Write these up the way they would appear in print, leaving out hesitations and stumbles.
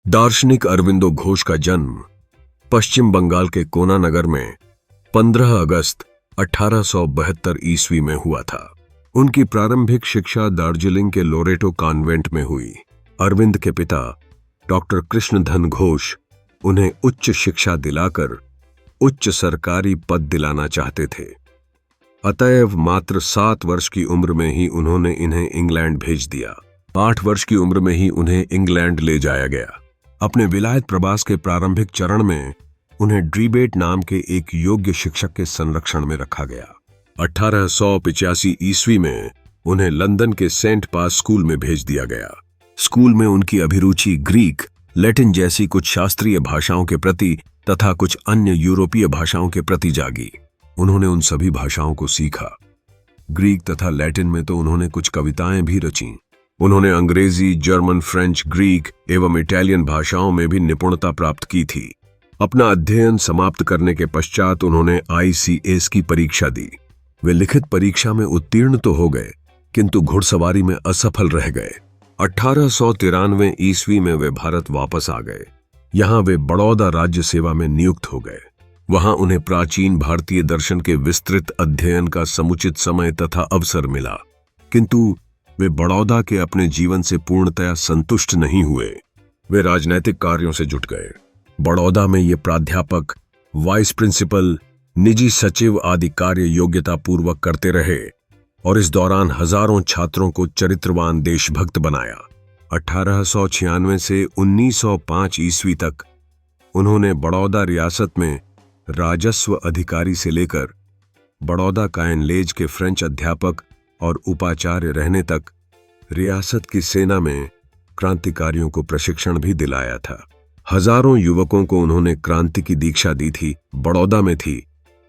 दार्शनिक अरविंदो घोष का जन्म पश्चिम बंगाल के कोना नगर में 15 अगस्त 1872 ईस्वी में हुआ था। उनकी प्रारंभिक शिक्षा दार्जिलिंग के लोरेटो कॉन्वेंट में हुई। अरविंद के पिता डॉक्टर कृष्णधन घोष उन्हें उच्च शिक्षा दिलाकर उच्च सरकारी पद दिलाना चाहते थे। अतएव मात्र 7 वर्ष की उम्र में ही उन्होंने इन्हें इंग्लैंड भेज दिया। 8 वर्ष की उम्र में ही उन्हें इंग्लैंड ले जाया गया। अपने विलायत प्रवास के प्रारंभिक चरण में उन्हें ड्रीबेट नाम के एक योग्य शिक्षक के संरक्षण में रखा गया। 1885 ईस्वी में उन्हें लंदन के सेंट पास स्कूल में भेज दिया गया। स्कूल में उनकी अभिरुचि ग्रीक, लैटिन जैसी कुछ शास्त्रीय भाषाओं के प्रति तथा कुछ अन्य यूरोपीय भाषाओं के प्रति जागी। उन्होंने उन सभी भाषाओं को सीखा। ग्रीक तथा लैटिन में तो उन्होंने कुछ कविताएं भी रचीं। उन्होंने अंग्रेजी, जर्मन, फ्रेंच, ग्रीक एवं इटालियन भाषाओं में भी निपुणता प्राप्त की थी। अपना अध्ययन समाप्त करने के पश्चात उन्होंने ICS की परीक्षा दी। वे लिखित परीक्षा में उत्तीर्ण तो हो गए, किंतु घुड़सवारी में असफल रह गए। 1893 ईस्वी में वे भारत वापस आ गए। यहाँ वे बड़ौदा राज्य सेवा में नियुक्त हो गए। वहां उन्हें प्राचीन भारतीय दर्शन के विस्तृत अध्ययन का समुचित समय तथा अवसर मिला, किंतु वे बड़ौदा के अपने जीवन से पूर्णतया संतुष्ट नहीं हुए। वे राजनैतिक कार्यों से जुट गए। बड़ौदा में ये प्राध्यापक, वाइस प्रिंसिपल, निजी सचिव आदि कार्य योग्यता पूर्वक करते रहे और इस दौरान हजारों छात्रों को चरित्रवान देशभक्त बनाया। 1896 से 1905 ईस्वी तक उन्होंने बड़ौदा रियासत में राजस्व अधिकारी से लेकर बड़ौदा कायनलेज के फ्रेंच अध्यापक और उपाचार्य रहने तक रियासत की सेना में क्रांतिकारियों को प्रशिक्षण भी दिलाया था। हजारों युवकों को उन्होंने क्रांति की दीक्षा दी थी। बड़ौदा में थी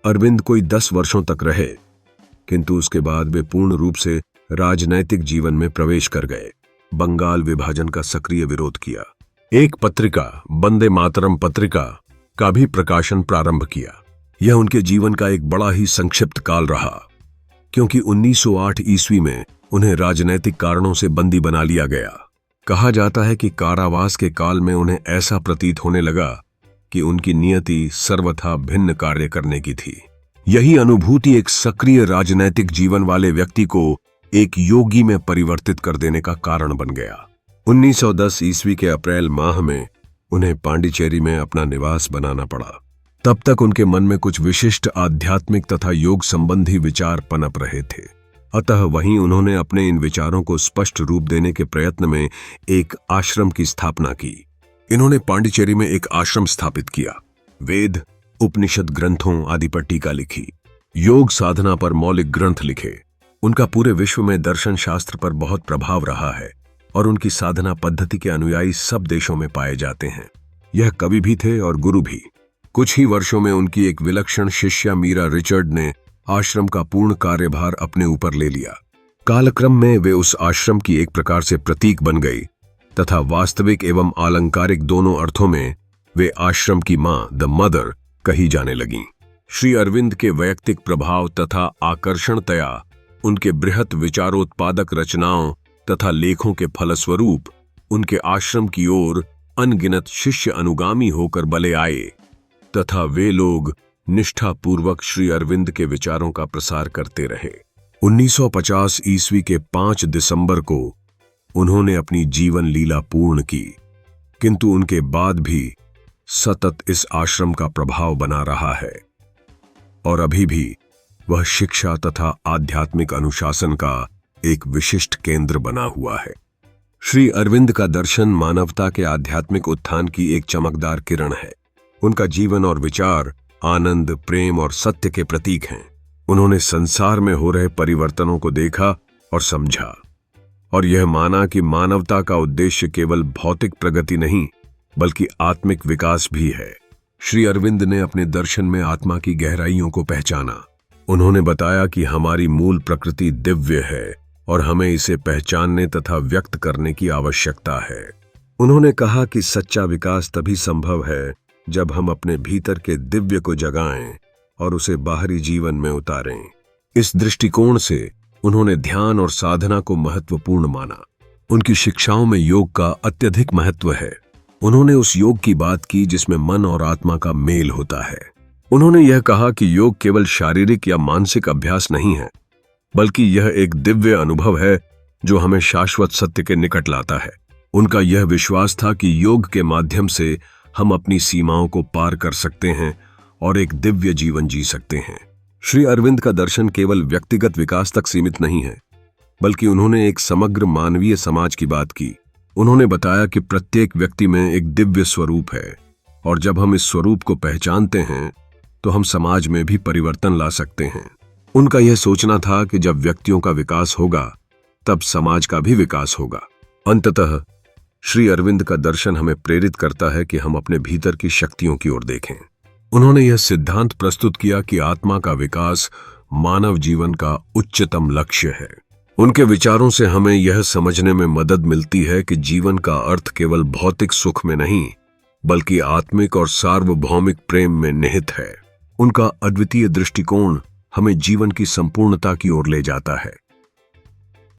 अरविंद कोई 10 वर्षों तक रहे, किंतु उसके बाद वे पूर्ण रूप से राजनैतिक जीवन में प्रवेश कर गए। बंगाल विभाजन का सक्रिय विरोध किया। एक पत्रिका, वंदे मातरम पत्रिका का भी प्रकाशन प्रारंभ किया। यह उनके जीवन का एक बड़ा ही संक्षिप्त काल रहा, क्योंकि 1908 ईस्वी में उन्हें राजनैतिक कारणों से बंदी बना लिया गया। कहा जाता है कि कारावास के काल में उन्हें ऐसा प्रतीत होने लगा कि उनकी नियति सर्वथा भिन्न कार्य करने की थी। यही अनुभूति एक सक्रिय राजनैतिक जीवन वाले व्यक्ति को एक योगी में परिवर्तित कर देने का कारण बन गया। 1910 ईस्वी के अप्रैल माह में उन्हें पांडिचेरी में अपना निवास बनाना पड़ा। तब तक उनके मन में कुछ विशिष्ट आध्यात्मिक तथा योग संबंधी विचार पनप रहे थे। अतः वहीं उन्होंने अपने इन विचारों को स्पष्ट रूप देने के प्रयत्न में एक आश्रम की स्थापना की। इन्होंने पांडिचेरी में एक आश्रम स्थापित किया। वेद, उपनिषद ग्रंथों आदि पर टीका लिखी। योग साधना पर मौलिक ग्रंथ लिखे। उनका पूरे विश्व में दर्शन शास्त्र पर बहुत प्रभाव रहा है और उनकी साधना पद्धति के अनुयायी सब देशों में पाए जाते हैं। यह कवि भी थे और गुरु भी। कुछ ही वर्षों में उनकी एक विलक्षण शिष्या मीरा रिचर्ड ने आश्रम का पूर्ण कार्यभार अपने ऊपर ले लिया। कालक्रम में वे उस आश्रम की एक प्रकार से प्रतीक बन गई तथा वास्तविक एवं आलंकारिक दोनों अर्थों में वे आश्रम की मां, द मदर, कही जाने लगीं। श्री अरविंद के वैयक्तिक प्रभाव तथा आकर्षणतया उनके बृहत विचारोत्पादक रचनाओं तथा लेखों के फलस्वरूप उनके आश्रम की ओर अनगिनत शिष्य अनुगामी होकर बले आए तथा वे लोग निष्ठापूर्वक श्री अरविंद के विचारों का प्रसार करते रहे। 1950 ईस्वी के 5 दिसंबर को उन्होंने अपनी जीवन लीला पूर्ण की, किंतु उनके बाद भी सतत इस आश्रम का प्रभाव बना रहा है और अभी भी वह शिक्षा तथा आध्यात्मिक अनुशासन का एक विशिष्ट केंद्र बना हुआ है। श्री अरविंद का दर्शन मानवता के आध्यात्मिक उत्थान की एक चमकदार किरण है। उनका जीवन और विचार आनंद, प्रेम और सत्य के प्रतीक हैं। उन्होंने संसार में हो रहे परिवर्तनों को देखा और समझा और यह माना कि मानवता का उद्देश्य केवल भौतिक प्रगति नहीं बल्कि आत्मिक विकास भी है। श्री अरविंद ने अपने दर्शन में आत्मा की गहराइयों को पहचाना। उन्होंने बताया कि हमारी मूल प्रकृति दिव्य है और हमें इसे पहचानने तथा व्यक्त करने की आवश्यकता है। उन्होंने कहा कि सच्चा विकास तभी संभव है जब हम अपने भीतर के दिव्य को जगाएं और उसे बाहरी जीवन में उतारें। इस दृष्टिकोण से उन्होंने ध्यान और साधना को महत्वपूर्ण माना। उनकी शिक्षाओं में योग का अत्यधिक महत्व है। उन्होंने उस योग की बात की जिसमें मन और आत्मा का मेल होता है। उन्होंने यह कहा कि योग केवल शारीरिक या मानसिक अभ्यास नहीं है, बल्कि यह एक दिव्य अनुभव है जो हमें शाश्वत सत्य के निकट लाता है। उनका यह विश्वास था कि योग के माध्यम से हम अपनी सीमाओं को पार कर सकते हैं और एक दिव्य जीवन जी सकते हैं। श्री अरविंद का दर्शन केवल व्यक्तिगत विकास तक सीमित नहीं है, बल्कि उन्होंने एक समग्र मानवीय समाज की बात की। उन्होंने बताया कि प्रत्येक व्यक्ति में एक दिव्य स्वरूप है और जब हम इस स्वरूप को पहचानते हैं तो हम समाज में भी परिवर्तन ला सकते हैं। उनका यह सोचना था कि जब व्यक्तियों का विकास होगा तब समाज का भी विकास होगा। अंततः श्री अरविंद का दर्शन हमें प्रेरित करता है कि हम अपने भीतर की शक्तियों की ओर देखें। उन्होंने यह सिद्धांत प्रस्तुत किया कि आत्मा का विकास मानव जीवन का उच्चतम लक्ष्य है। उनके विचारों से हमें यह समझने में मदद मिलती है कि जीवन का अर्थ केवल भौतिक सुख में नहीं, बल्कि आत्मिक और सार्वभौमिक प्रेम में निहित है। उनका अद्वितीय दृष्टिकोण हमें जीवन की संपूर्णता की ओर ले जाता है।